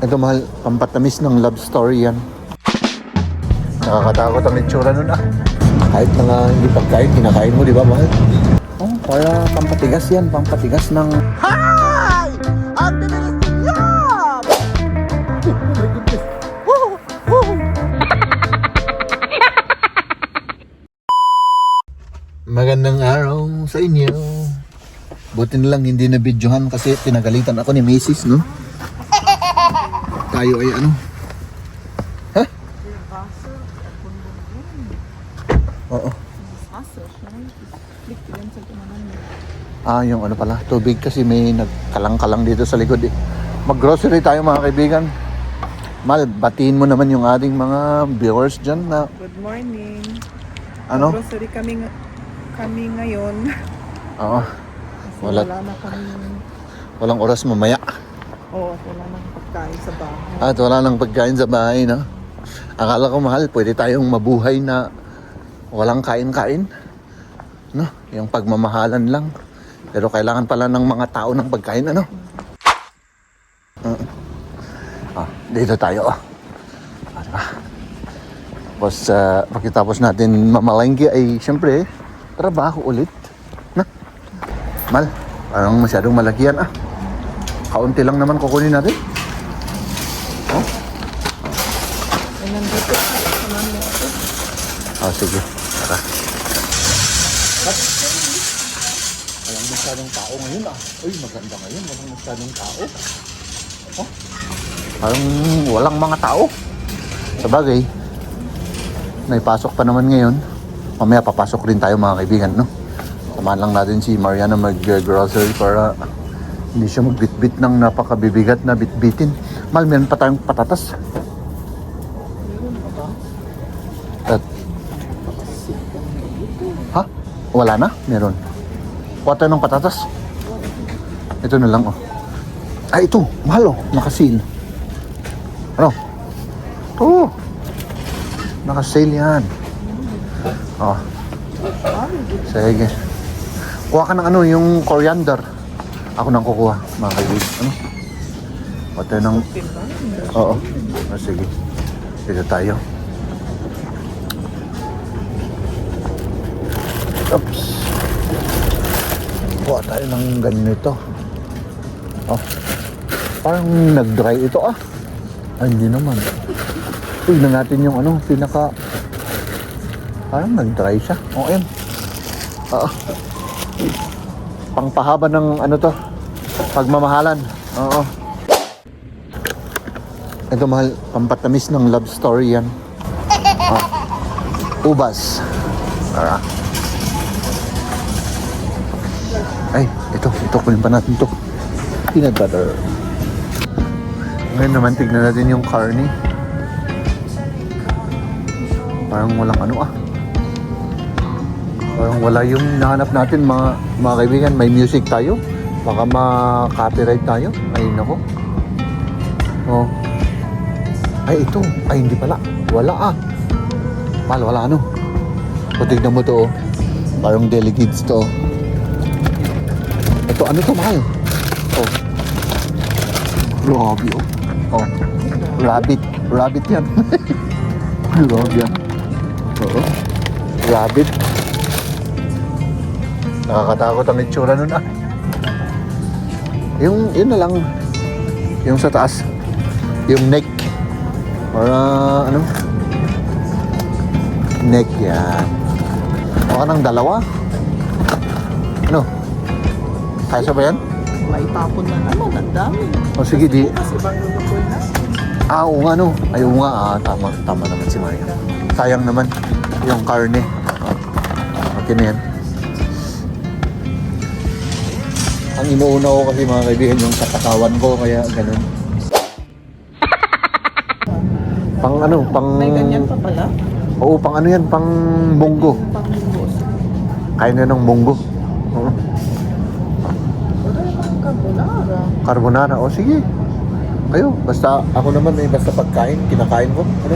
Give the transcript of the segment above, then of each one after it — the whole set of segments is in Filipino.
Ito mahal, pampatamis ng love story yan. Nakakatakot ang itsura nun ah. Kahit na nga hindi pagkain, kinakain mo, di ba mahal? Oh, para pampatigas yan, pampatigas ng... Hi! Ang bibilis niyo! Magandang araw sa inyo. Buti na lang hindi na videohan kasi pinagalitan ako ni Macy's, no? Tayo ay ano? Ha? Oo. Yung ano pala, tubig kasi may nagkalang-kalang dito sa likod eh. Mag-grocery tayo mga kaibigan. Mal, batiin mo naman yung ating mga viewers dyan na... Good morning. Ano? Grocery kami ngayon. Oo. Wala na kami. Walang oras mamaya. Oo, wala nang pagkain sa bahay. At wala nang pagkain sa bahay, no? Akala ko mahal, pwede tayong mabuhay na walang kain-kain. No? Yung pagmamahalan lang. Pero kailangan pala ng mga tao ng pagkain, ano? Dito tayo, oh. Diba? Tapos, pagkatapos natin mamalengke ay, syempre, trabaho ulit. Na? Mal, parang masyadong malaki yan, ah. Kaunti lang naman kukunin natin. Oh? Ay, nandito ka. Samahan mo ako. Oh, sige. Tara. Walang masyadong tao ngayon, ah. Uy, maganda ngayon. Walang masyadong tao. Oh? Parang walang mga tao. Sabagay, may pasok pa naman ngayon. Mamaya papasok rin tayo mga kaibigan, no? Samahan lang natin si Mariana mag-grocery para hindi siya magbitbit ng napakabibigat na bitbitin. Mal, meron pa tayong patatas. At, ha? Wala na? Meron. Kuha tayo ng patatas. Ito na lang, oh. Ay, ito. Mahal, oh. Nakasil. Ano? Ito. Naka-sale yan. Oh. Sige. Kuha ka ng ano, yung coriander. Ako nang kukuha, mga kaibigan. Ano? Kuha tayo ng... Oo. Oh, sige. Dito tayo. Oops. Kuha tayo ng ganito. Oh. Parang nag-dry ito ah. Ay, hindi naman. Tignan natin yung ano, pinaka... Parang nag-dry siya. O, yan. Oo. Pangpahaba ng ano to, pagmamahalan. Oo. Ito mahal, pampatamis ng love story yan. Oh. Ubas. Tara. Ay, ito kunin pa natin to. Peanut butter. Ngayon naman, tignan natin yung carne. Parang walang ano ah. Parang wala yung nahanap natin mga kaibigan. May music tayo. Baka ma-copyright tayo. Ay nako. Oh. Ay ito. Ay hindi pala. Wala ah. Mahal, wala ano. O tignan mo to oh. Parang delegates to oh. Ito ano to mahal? Oh. Grabe oh. Oh. Rabbit yan. Grabe yan. Oo. Rabbit. Nakakatakot ang itsura nun ah. Yun na lang. Yung sa taas. Yung neck. Para ano? Neck yan. Baka ng dalawa. Ano? Kaya ba yan? Maitapon na naman. Ang dami. O sige di. Kasi bang lulukoy na. Oo nga no. Ayaw nga ah. Tama naman si Maria. Sayang naman. Yung karne. Okay na yan. Ang inuuna ko kasi mga kaibigan yung katakawan ko, kaya ganun. Pang ano, pang... May ganyan pa pala? Oo, pang ano yan, pang munggo. Pang munggo. Kain na ng munggo. Oo. Carbonara. Carbonara, o sige. Kayo, basta ako naman eh, basta pagkain, kinakain ko. Ano?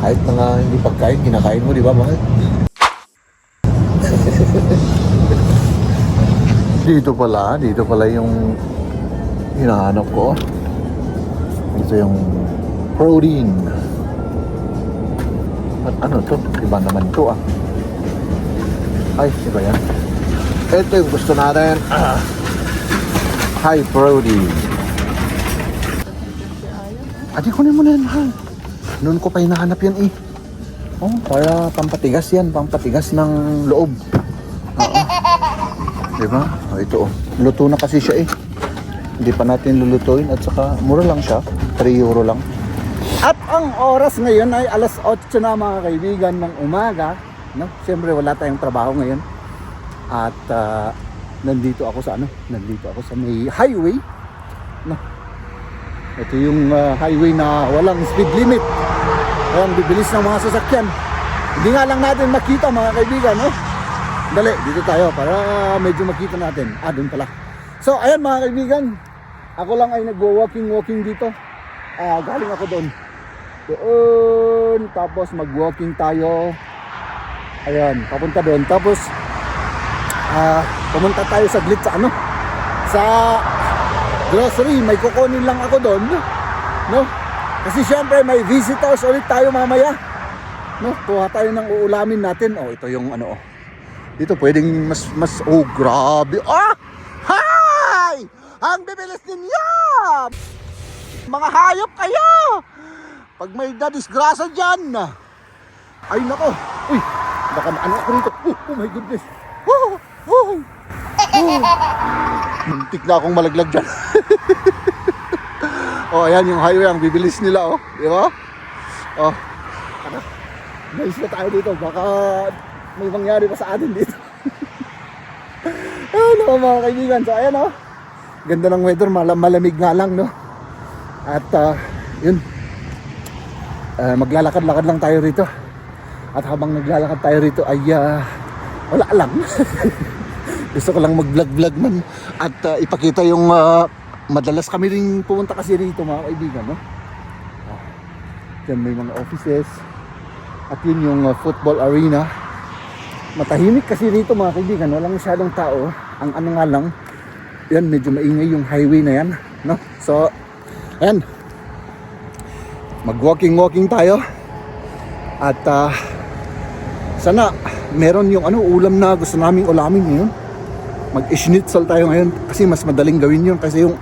Kahit na nga hindi pagkain, kinakain mo, di ba mahal? Dito pala yung hinahanap ko. Ito yung protein. At ano to? Iba naman to ah. Ay, iba yan. Ito yung gusto natin. High protein. Adi, kunin mo na yan, mahal. Noon ko pa hinahanap yan eh. Oh, para pampatigas yan. Pampatigas ng loob. Oo. Diba? Oh, ito oh. Luto na kasi siya eh. Hindi pa natin lulutuin at saka mura lang siya. 3 euro lang. At ang oras ngayon ay alas 8 na mga kaibigan ng umaga. No? Siyempre wala tayong trabaho ngayon. At nandito ako sa Nandito ako sa may highway. No? Ito yung highway na walang speed limit. Ang bibilis ng mga sasakyan. Hindi nga lang natin makita mga kaibigan, no? Dali, dito tayo para medyo makita natin. Doon pala. So, ayan mga kaibigan. Ako lang ay nagwo-walking dito. Galing ako doon. Doon, tapos mag-walking tayo. Ayan, papunta doon. Tapos, pumunta tayo saglit sa sa grocery. May kukunin lang ako doon. No? Kasi syempre may visitors ulit tayo mamaya. No, kuha tayo ng uulamin natin. Oh, ito yung Dito pwedeng mas grabe. Hi! Ang bibilis ninyo! Mga hayop kayo! Pag may dadisgrasya dyan. Ay nako. Uy, baka maano ako rito. Oh my goodness. Muntik na akong malaglag dyan. Oh, ayan yung highway, ang bibilis nila, oh. Di ba? Oh, nice na tayo dito. Baka may mangyari pa sa atin dito. Ano mga kaibigan. So, ayan, oh. Ganda ng weather, malamig nga lang, no? At, yun. Maglalakad-lakad lang tayo rito. At habang naglalakad tayo rito, ay, wala lang. Gusto ko lang mag-vlog man. At, ipakita yung, madalas kami rin pumunta kasi rito mga kaibigan, no? Diyan may mga offices. At yun yung football arena. Matahimik kasi rito mga kaibigan. Walang masyadong tao. Ang nga lang, yan medyo maingay yung highway na yan, no? So, ayan. Mag-walking tayo. At sana meron yung ulam na gusto naming ulamin ngayon. Mag-schnitzel tayo ngayon kasi mas madaling gawin yun kasi yung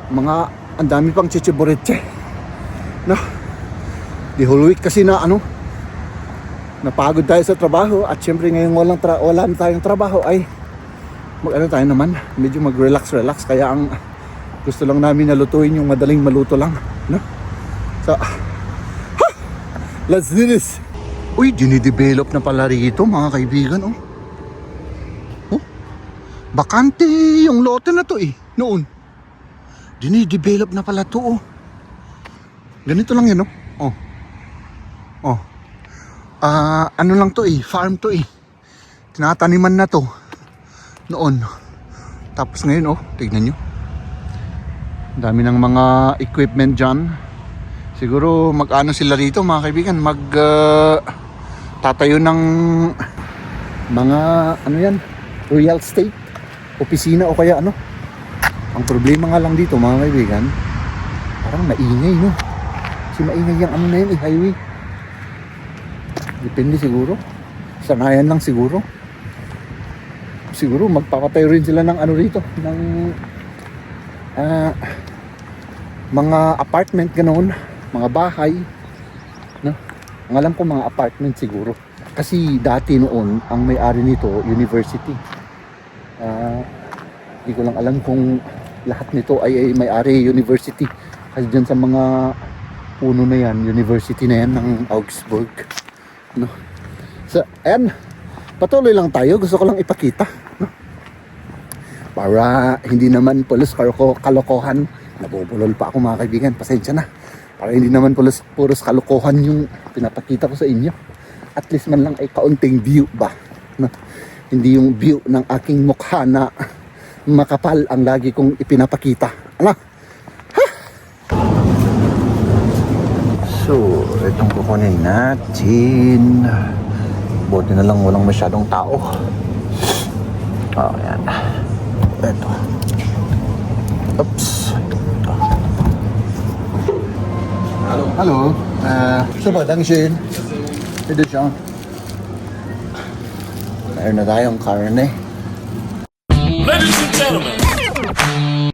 mga ang dami pang chichiboreche, no? The whole week kasi na napagod tayo sa trabaho at syempre ngayon wala na tayong trabaho ay tayo naman medyo mag-relax kaya ang gusto lang namin na lutuin yung madaling maluto lang, no? So let's do this. Uy, dinidevelop na pala rito mga kaibigan, oh. Bakante yung lote na to noon. Dinidevelop na pala to, oh. Ganito lang yan, oh. Ano lang to farm to tinataniman na to noon. Tapos ngayon, tignan nyo. Dami ng mga equipment dyan. Siguro mag-ano sila rito mga kaibigan, tatayo ng mga real estate, opisina o kaya Ang problema nga lang dito mga kaibigan, parang maingay, no? Kasi maingay yung na yun, highway. Depende siguro. Sanayan lang siguro. Siguro magpapatayo rin sila ng rito, ng mga apartment ganoon, mga bahay, no? Ang alam ko mga apartment siguro. Kasi dati noon ang may-ari nito university. Hindi ko lang alam kung lahat nito ay may-ari university. Kasi dyan sa mga puno na yan, university na yan ng Augsburg, no? So, ayan, patuloy lang tayo. Gusto ko lang ipakita, no? Para hindi naman pulos kalokohan. Nabubulol pa ako mga kaibigan, pasensya na. Para hindi naman puros kalokohan yung pinapakita ko sa inyo. At least man lang ay kaunting view ba, no? Hindi yung view ng aking mukha na makapal ang lagi kong ipinapakita. So, itong kukunin natin. Buti na lang walang masyadong tao. Ayan. Ito. Oops. Ito. Hallo, super, dankeschön. Bitte schön. Meron na tayong karne. Ladies and gentlemen,